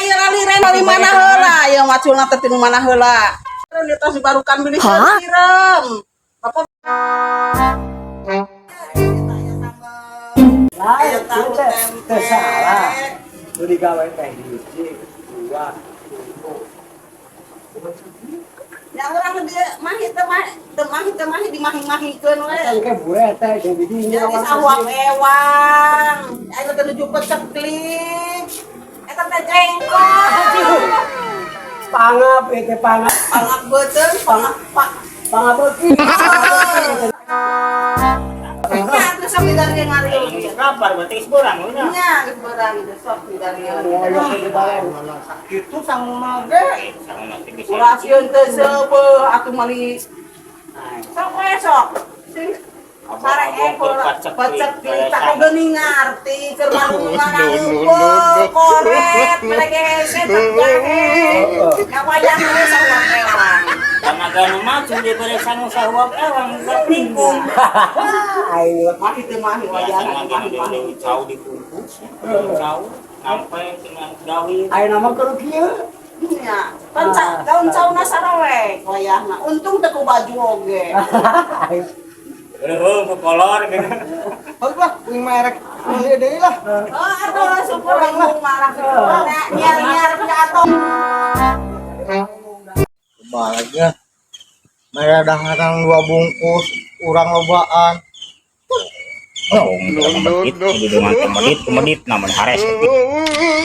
ieu laliren dari mana heula? Ieu maculna teh ti mana heula? Ieu tos barukan beli sirem. Bapak Lain tahu tempe salah. Lu digawe teh hiji, dua, yang orang dia mahi dimahi-mahikeun we. kan ke buaya teh jadi Jadi sawang ewang. Aya teh nuju peceklik. Eta teh jengkol. pangap itu pangap Pangap beuteung, pangap beuki. Ya, terus sampai dari ngariung. Kabar berarti seborang nya. Nya, geus beurang geus sok dari. Ngoyok di bawah. Kitu sang mage. Sangat nanti bisa. Kurasieun teh seubeuh atuh meuli. Sok we sok. Sare ekor pecek di tak geuning ngarti keur manungan koret melege hese jahe. Kawayang we sawang ewang. Tenaga nu maju di bere sangu sahuap ewang sapringkung. Ayo Mahi teu mahi wayang mahi mahi. Cau dibungkus. Cau sampai dengan gawi. ayo nama keur kieu. Nya, kan daun sauna sarawek wayahna. Untung teu ku baju oge. Heuh kolor gitu. Heuh lah, kuing merek meuli deui lah. Oh, atuh syukur bingung marah. Nyar-nyar ke atong. Baliknya mereka datang 2 bungkus urang lobaan Oh, medit, medit, medit, namun hares.